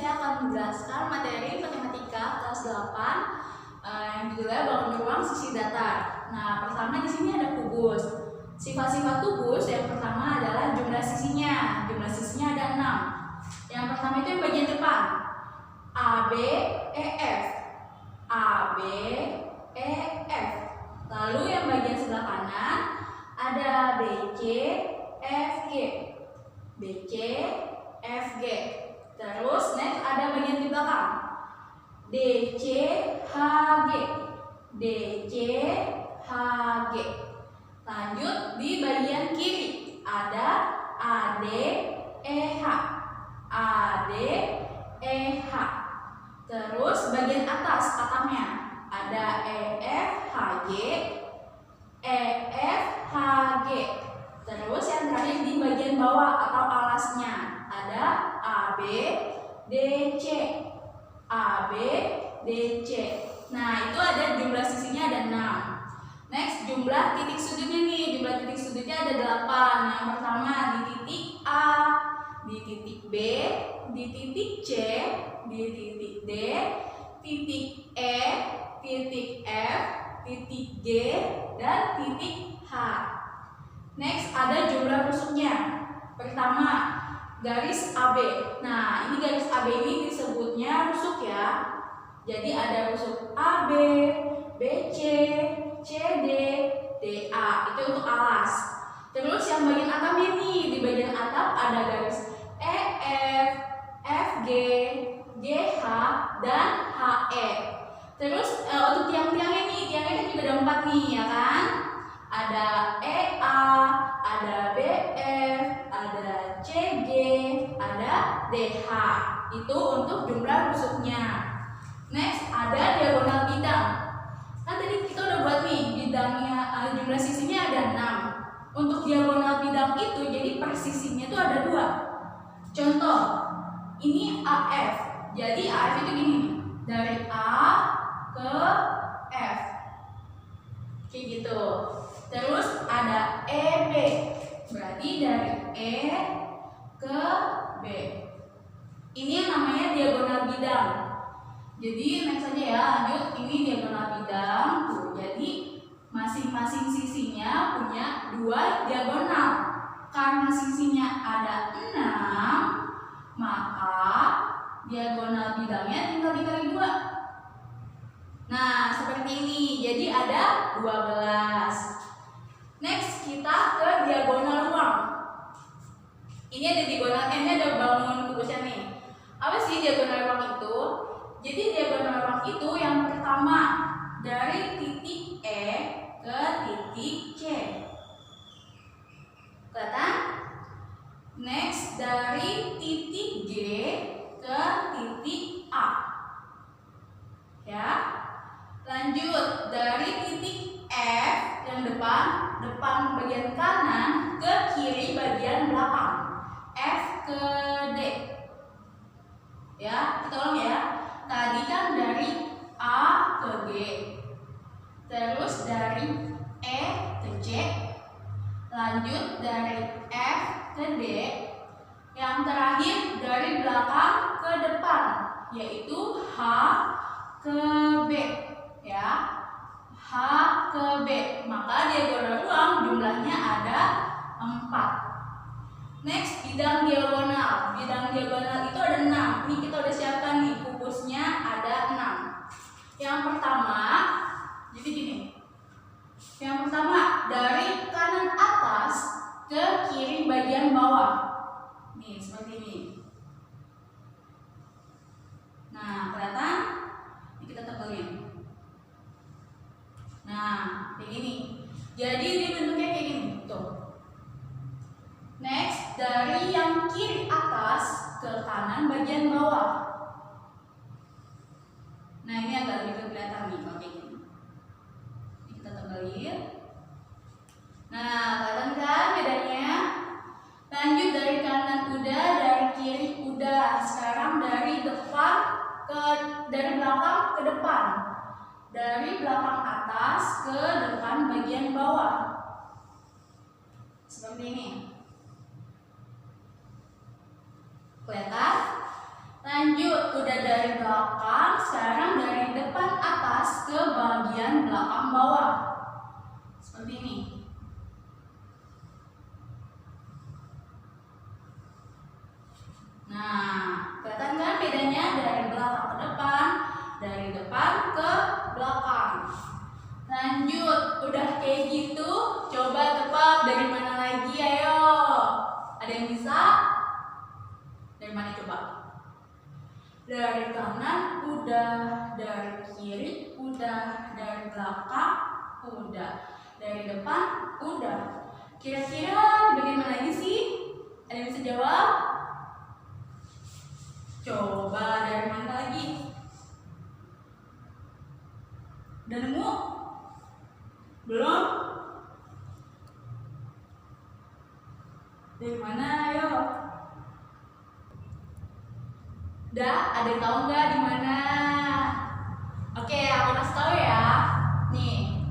saya akan menjelaskan materi matematika kelas 8 yang judulnya bangun ruang sisi datar. Nah, pertama di sini ada kubus. Sifat-sifat kubus yang pertama adalah jumlah sisinya. Jumlah sisinya ada 6. Yang pertama itu yang bagian depan. A, B, E, F. A, B, E, F. Lalu yang bagian sebelah kanan ada B, C, F, G. B, C, F, G. Terus next ada bagian di belakang. D, C, H, G. D, C, H, G. Lanjut di bagian kiri ada A, D, E, H. A, D, E, H. Terus bagian atas atapnya ada E, F, H, G. E, F, H, G. Terus yang terakhir di bagian bawah atau alasnya ada A, B, D, C. A, B, D, C. Nah, itu ada jumlah sisinya ada 6. Next, jumlah titik sudutnya nih. Jumlah titik sudutnya ada 8. Yang pertama di titik A, di titik B, di titik C, di titik D, titik E, titik F, titik G, dan titik H. Next, ada jumlah rusuknya. Pertama, garis AB. Nah, ini garis AB ini disebutnya rusuk ya. Jadi ada rusuk AB, BC, CD, DA. Itu untuk alas. Terus yang bagian atapnya nih, di bagian atap ada garis EF, FG, GH, dan HE. Terus untuk tiang-tiangnya nih, tiangnya kan juga ada 4 nih ya kan? Ada EA, ada BF, ada CG, ada DH. Itu untuk jumlah rusuknya. Next, ada diagonal bidang. Kan tadi kita udah buat nih, bidangnya jumlah sisinya ada 6. Untuk diagonal bidang itu jadi per sisinya itu ada 2. Contoh, ini AF. Jadi AF itu gini nih, dari A ke F. Kayak gitu. Terus ada EB. Berarti dari E ke B. Ini yang namanya diagonal bidang. Jadi next aja ya, lanjut. Ini diagonal bidang. Tuh, jadi masing-masing sisinya punya 2 diagonal. Karena sisinya ada 6, maka diagonal bidangnya tinggal dikali 2. Nah, seperti ini. Jadi ada 12. Next, kita ke diagonal ruang. Ini ada diagonal, ini ada bangun kubusnya nih. Apa sih diagonal ruang itu? Jadi diagonal ruang itu yang pertama dari titik E ke titik C. Kelihatan? Next, dari titik G ke titik A. Ya. Lanjut dari titik F yang depan bagian kanan ke kiri bagian belakang. F ke D. Ya, kita ulang ya. Tadi kan dari A ke G. Terus dari E ke C. Lanjut dari F ke D. Yang terakhir dari belakang ke depan, yaitu H ke B. Ya, H ke B. Maka diagonal ruang jumlahnya ada 4. Next, bidang diagonal. Bidang diagonal itu ada 6. Ini kita udah siapkan nih, kubusnya ada 6. Yang pertama, jadi gini. Yang pertama dari kanan atas ke kiri bagian bawah. Nih, seperti ini. Nah, kelihatan? Ini kita tebelin. Nah, kayak gini. Jadi ini bentuknya kayak gini. Tuh. Next, dari yang kiri atas ke kanan bagian bawah. Nah, ini agak lebih kelihatan nih kalau kayak gini. Ini kita tebelin. Nah, kelihatan kan bedanya? Lanjut dari kanan udah, dari kiri udah. Sekarang dari belakang ke depan. Dari belakang atas ke depan bagian bawah. Seperti ini. Kelihatan? Lanjut dari belakang, sekarang dari depan atas ke bagian belakang bawah. Seperti ini. Nah, kelihatan kan bedanya dari belakang ke depan, dari depan ke belakang. Lanjut, udah kayak gitu, coba tebak dari mana lagi, ayo. Ada yang bisa? Dari mana coba? Dari kanan udah, dari kiri udah, dari belakang udah, dari depan udah. Kira-kira bagaimana lagi sih? Ada yang bisa jawab? Coba dari mana lagi? Udah nemu? Belum? Dari mana? Ayo. Udah, ada yang tahu nggak di mana? Oke, aku kasih tahu ya. Nih,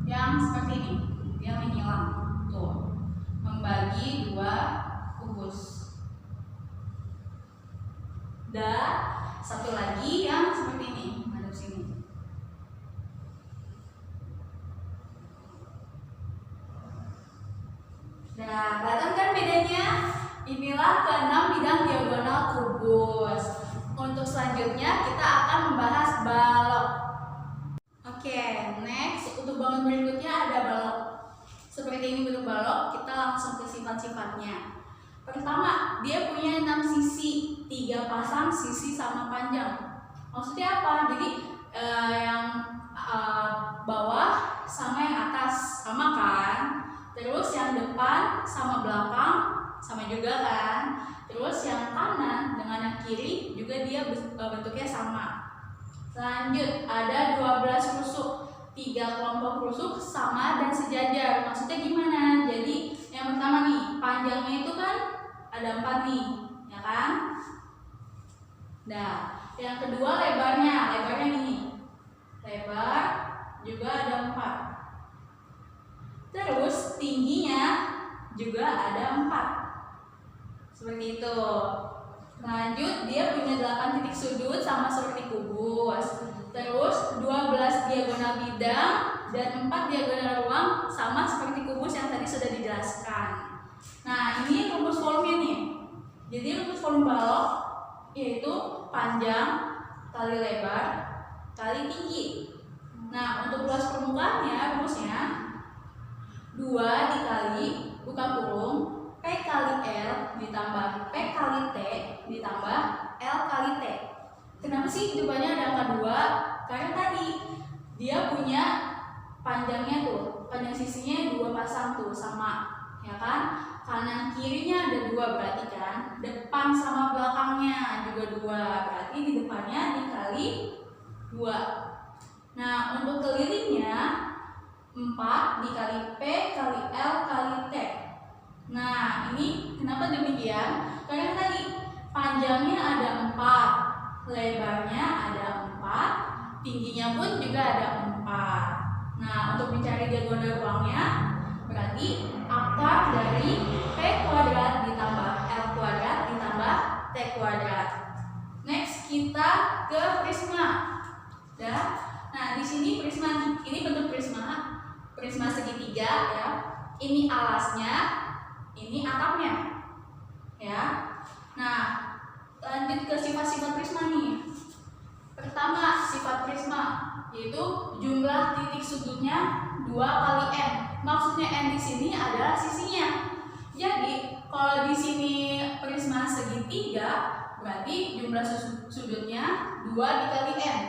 yang seperti ini, yang menghilang tuh, membagi dua kubus. Dan satu lagi yang seperti ini, ada di sini. Nah, kelihatan kan bedanya? Inilah keenam bidang diagonal kubus. Untuk selanjutnya kita akan membahas balok. Oke, next untuk bangun berikutnya ada balok. Seperti ini bentuk balok, kita langsung ke sifat-sifatnya. Pertama, dia punya 6 sisi, 3 pasang sisi sama panjang. Maksudnya apa? Jadi yang bawah sama yang atas sama kan? Terus yang depan sama belakang sama juga kan? Terus yang kanan dengan yang kiri juga dia bentuknya sama. Lanjut, ada 12 rusuk, 3 kelompok rusuk sama dan sejajar. Maksudnya gimana? Jadi yang pertama nih, panjangnya itu kan ada 4 nih, ya kan? Nah, yang kedua lebarnya ini. Lebar juga ada 4. Terus tingginya juga ada 4. Seperti itu. Lanjut, dia punya 8 titik sudut sama seperti kubus. Terus 12 diagonal bidang dan 4 diagonal ruang sama seperti kubus yang tadi sudah dijelaskan. Nah, ini rumus volumenya nih. Jadi rumus volume balok yaitu panjang kali lebar kali tinggi. Nah, untuk luas permukaannya rumusnya 2 dikali buka kurung P kali L ditambah P kali T ditambah L kali T. Kenapa sih jawabannya ada angka 2? Karena tadi dia punya panjangnya tuh, panjang sisinya 2 pasang tuh sama, ya kan? Kanan kirinya ada 2 berarti kan? Depan sama belakangnya juga 2, berarti di depannya dikali 2. Nah, untuk kelilingnya 4 dikali P kali L kali T. Nah, ini kenapa demikian? Karena tadi panjangnya ada 4, lebarnya ada 4, tingginya pun juga ada 4. Nah, untuk mencari diagonal ruangnya berarti akar dari P kuadrat ditambah L kuadrat ditambah T kuadrat. Next, kita ke prisma. Ya. Nah, di sini prisma ini bentuk prisma segitiga ya. Ini alasnya, ini atapnya. Ya. Nah, lanjut ke sifat-sifat prisma nih. Pertama, sifat prisma yaitu jumlah titik sudutnya 2 kali n. Maksudnya n di sini adalah sisinya. Jadi, kalau di sini prisma segitiga, berarti jumlah sudutnya 2 dikali n.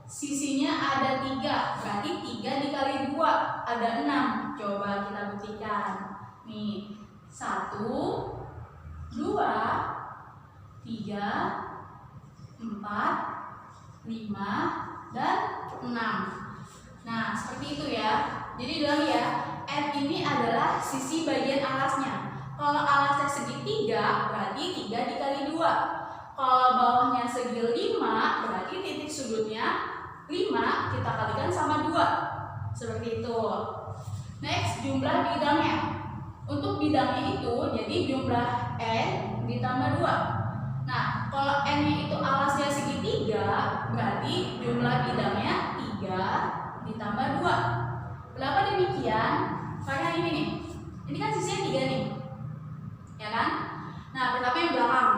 Sisinya ada 3, berarti 3 dikali 2 ada 6. Coba kita buktikan. Nih, 1, 2, 3, 4, 5, dan 6. Nah, seperti itu ya. Jadi ulang ya, n ini adalah sisi bagian alasnya. Kalau alasnya segitiga, berarti 3 dikali 2. Kalau bawahnya segi 5, berarti titik sudutnya 5 kita kalikan sama 2. Seperti itu. Next, jumlah bidangnya. Untuk bidangnya itu, jadi jumlah n ditambah 2. Nah, kalau n-nya itu alasnya segitiga, 3, berarti jumlah bidangnya 3 ditambah 2. Kenapa demikian? Karena ini nih, ini kan sisinya 3 nih, ya kan? Nah, pertama yang belakang,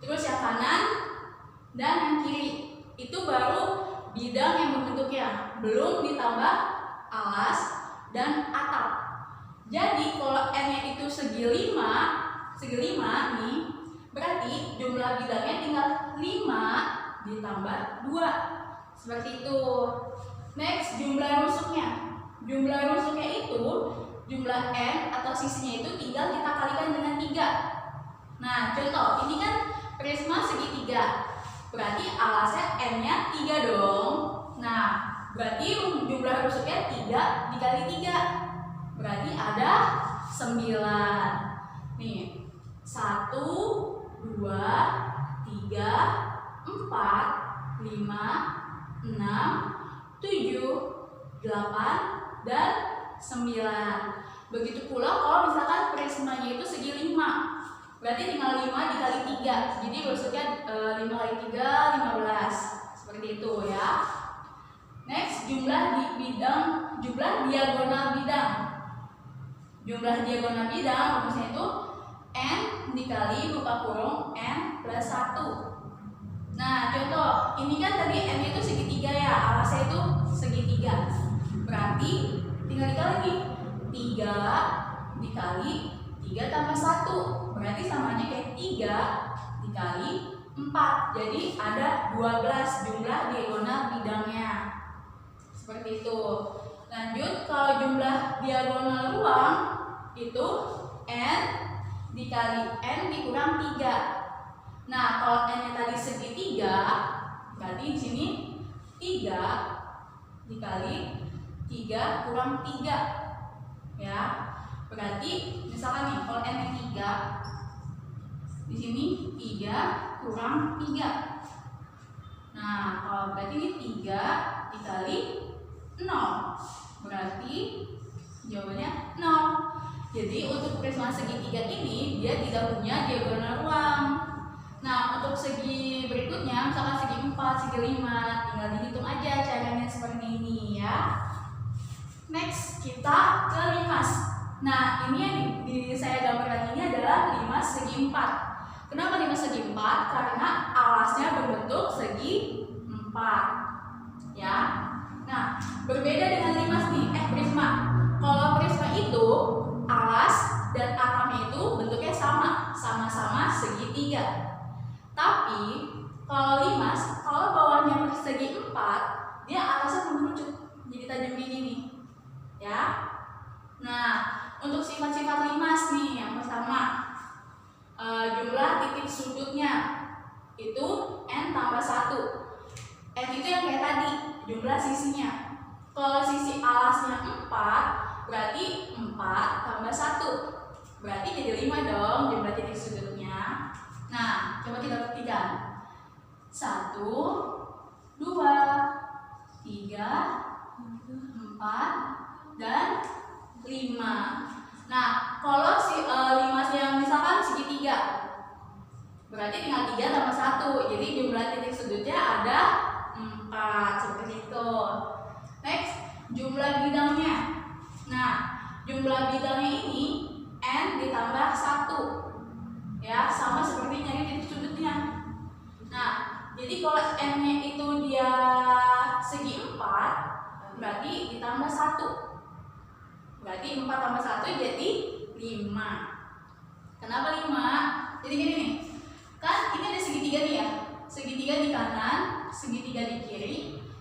terus yang kanan, dan yang kiri. Itu baru bidang yang berbentuknya, belum ditambah alas dan atap. Jadi kalau N-nya itu segi 5 nih, berarti jumlah bidangnya tinggal 5 ditambah 2. Seperti itu. Next, jumlah rusuknya. Jumlah rusuknya itu, jumlah N atau sisinya itu tinggal kita kalikan dengan 3. Nah, contoh, ini kan prisma segitiga. Berarti alasnya N-nya 3 dong. Nah, berarti jumlah rusuknya 3 dikali 3. Berarti ada 9. Nih, 1, 2, 3, 4, 5, 6, 7, 8, dan 9. Begitu pula kalau misalkan prismanya itu segi 5. Berarti tinggal 5 dikali 3. Jadi rusuknya 5 kali 3, 15. Seperti itu ya. Next, jumlah diagonal bidang. Jumlah diagonal bidang rumusnya itu N dikali buka kurung N plus 1. Nah, contoh, ini kan tadi N itu segitiga ya, alasnya itu segitiga. Berarti tinggal dikali nih, 3 dikali 3 tambah 1. Berarti samanya kayak 3 dikali 4. Jadi ada 12 jumlah diagonal bidangnya. Seperti itu. Lanjut, kalau jumlah diagonal ruang itu N dikali N dikurang 3. Nah, kalau N-nya tadi segitiga, berarti di sini 3 dikali 3 kurang 3. Ya. Berarti misalkan nih, kalau N-nya 3, di sini 3 kurang 3. Nah, kalau berarti ini 3 dikali 0. Berarti jawabannya 0. Jadi untuk prisma segitiga ini dia tidak punya diagonal ruang. Nah, untuk segi berikutnya, misalkan segi 4, segi 5, tinggal dihitung aja caranya seperti ini ya. Next, kita ke limas. Nah, ini yang saya gambarkan ini adalah limas segi 4. Kenapa limas segi 4? Karena alasnya berbentuk segi 4. Ya. Nah, berbeda dengan limas nih, prisma. Kalau prisma itu alas dan atapnya itu bentuknya sama-sama segitiga. Tapi kalau limas, kalau bawahnya persegi 4, dia alasnya mengerucut jadi tajam kayak gini. Ya. Nah, untuk sifat-sifat limas nih, yang pertama jumlah titik sudutnya itu N tambah 1. N itu yang kayak tadi, jumlah sisinya. Kalau sisi alasnya 4, berarti 4 tambah 1. Berarti jadi 5 dong jumlah titik sudutnya. Nah, coba kita buktikan. 1, 2, 3, 4, dan 5. Nah, kalau limas yang misalkan segitiga, berarti tinggal 3 tambah 1. Jadi jumlah titik sudutnya ada 4. Seperti itu. Next, jumlah bidangnya. Nah, jumlah bidangnya ini N ditambah 1. Ya, sama seperti nyari titik sudutnya. Nah, jadi kalau N-nya itu dia segi 4, berarti ditambah 1. Berarti 4 tambah 1 jadi 5. Kenapa 5? Jadi gini nih, kan ini ada segitiga nih ya. Segitiga di kanan, segitiga di kiri,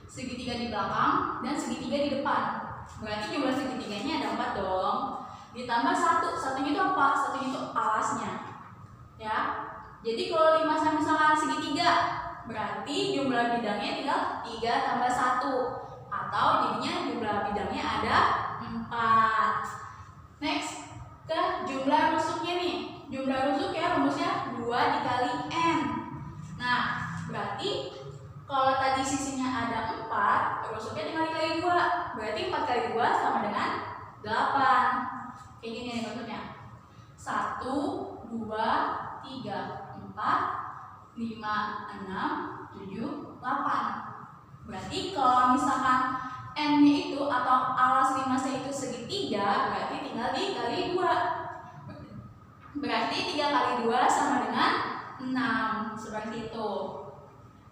segitiga di belakang, dan segitiga di depan. Berarti jumlah segitiganya ada 4 dong. Ditambah 1, satunya itu apa? Satunya itu alasnya. Ya, jadi kalau limasnya misalkan segitiga, berarti jumlah bidangnya tinggal 3 tambah 1. Atau jadinya jumlah bidangnya ada 4. Next, ke jumlah rusuknya nih. Jumlah rusuk ya rumusnya 2 dikali N. Nah, berarti kalau tadi sisinya ada 4, rusuknya tinggal dikali 2. Berarti 4 kali 2 sama dengan 8. Kayak gini nih bentuknya. 1, 2, 3, 4, 5, 6, 7, 8. Berarti kalau misalkan N-nya itu atau alas limasnya itu segitiga, berarti tinggal dikali 2. Berarti 3 kali 2 sama dengan 6. Seperti itu.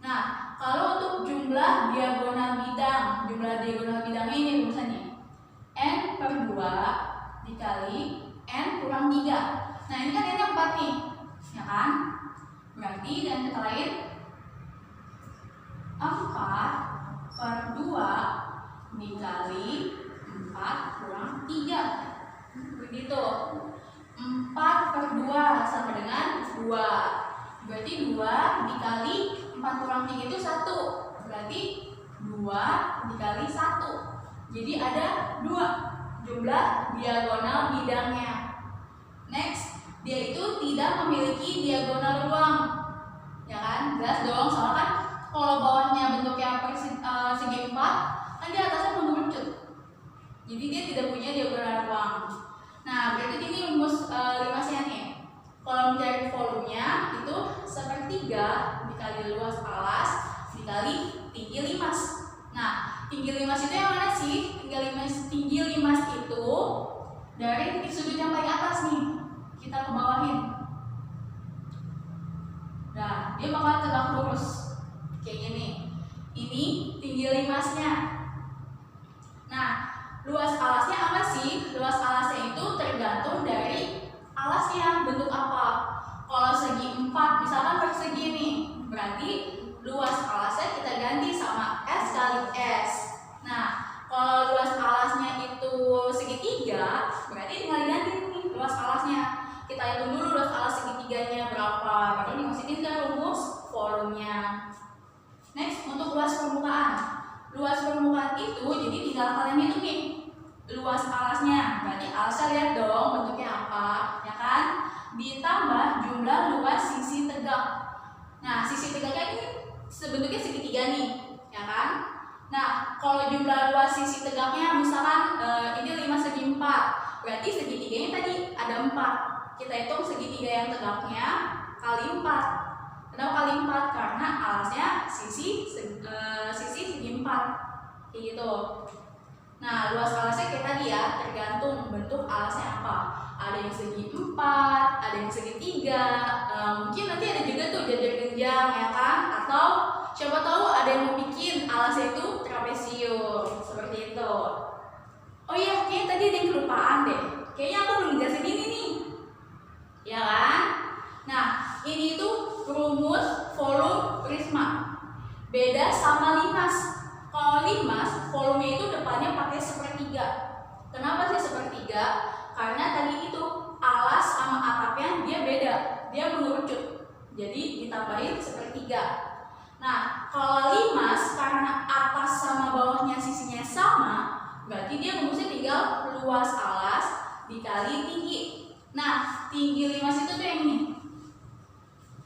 Nah, kalau untuk jumlah diagonal bidangnya ini misalnya N per 2 dikali N kurang 3. Nah, ini kan N-nya 4 nih, ya kan? Berarti dengan kata lain 4 per 2 dikali 4 kurang 3. Begitu. 4 per 2 sama dengan 2. Berarti 2 dikali 4 kurang 3 itu 1. Berarti 2 dikali 1. Jadi ada 2 jumlah diagonal bidangnya. Next, dia itu tidak memiliki diagonal ruang. Ya kan? Jelas dong, soalnya kan kalau bawahnya bentuknya segi 4, kan dia atasnya mengerucut. Jadi dia tidak punya diagonal ruang. Nah, berarti ini rumus limasnya nih. Kalau mencari volumenya itu 1/3 dikali luas alas dikali tinggi limas. Nah, tinggi limas itu yang mana sih? Tinggi limas itu dari titik sudut yang paling atas nih. Kita ke bawahin. Nah, dia bakal tegak lurus kayak gini. Ini tinggi limasnya. Nah, luas alasnya apa sih? Luas alasnya itu tergantung dari alasnya bentuk apa. Kalau segi 4, misalkan persegi nih, berarti luas alasnya kita ganti sama S kali S. Nah, kalau luas alasnya itu segitiga, berarti tinggal diganti nih luas alasnya. Kita hitung dulu luas alas segitiganya berapa, baru dimasukin ke rumus volumenya. Next, untuk luas permukaan. Luas permukaan itu jadi tinggal kalian hitung nih luas alasnya. Berarti alasnya lihat dong bentuknya apa, ya kan? Ditambah jumlah luas sisi tegak. Nah, sisi tegaknya ini bentuknya segitiga nih, ya kan? Nah, kalau jumlah luas sisi tegaknya misalkan ini 5/4, berarti segitiganya tadi ada 4. Kita hitung segitiga yang tegaknya kali 4. Kenapa kali 4? Karena alasnya sisi segi 4. Kayak gitu. Nah, luas alasnya kayak tadi ya, tergantung bentuk alasnya apa. Ada yang segi 4, ada yang segitiga. Mungkin nanti ada juga tuh jajar genjang, ya kan? Atau siapa tahu ada yang mau bikin alasnya itu trapesium, seperti itu. Oh iya, kayaknya tadi ada yang kelupaan deh. Kayaknya aku belum jelasin ini nih, ya kan? Nah, ini tuh rumus volume prisma. Beda sama limas. Kalau limas, volume itu depannya pakai 1/3. Kenapa sih 1/3? Karena tadi itu alas sama atapnya dia beda, dia mengerucut. Jadi ditambahin 1/3. Nah, kalau limas karena atas sama bawahnya sisinya sama, berarti dia rumusnya tinggal luas alas dikali tinggi. Nah, tinggi limas itu tuh yang ini.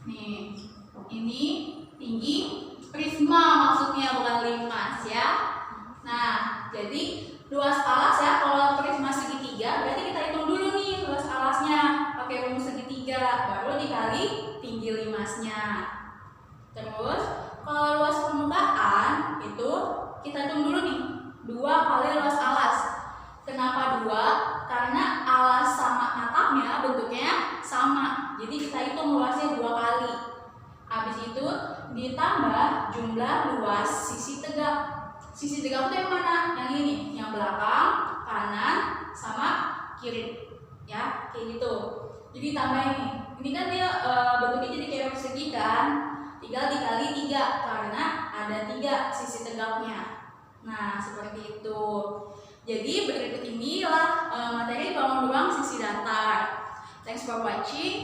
Nih, ini tinggi prisma maksudnya, bukan limas ya. Nah, jadi luas alas ya, kalau prisma segitiga berarti kita hitung dulu nih luas alasnya pakai rumus segitiga, baru dikali tinggi limasnya. Terus kalau luas permukaan itu kita hitung dulu nih 2 kali luas alas. Kenapa 2? Karena alas sama atapnya bentuknya sama, jadi kita hitung luasnya 2 kali. Habis itu ditambah jumlah luas sisi tegak. Sisi tegak itu yang mana? Yang ini, yang belakang, kanan, sama kiri, ya kayak gitu. Jadi tambah ini kan dia bentuknya jadi kayak persegi kan, tinggal dikali 3 karena ada 3 sisi tegaknya. Nah, seperti itu. Jadi berikut inilah materi bangun ruang sisi datar. Thanks for watching.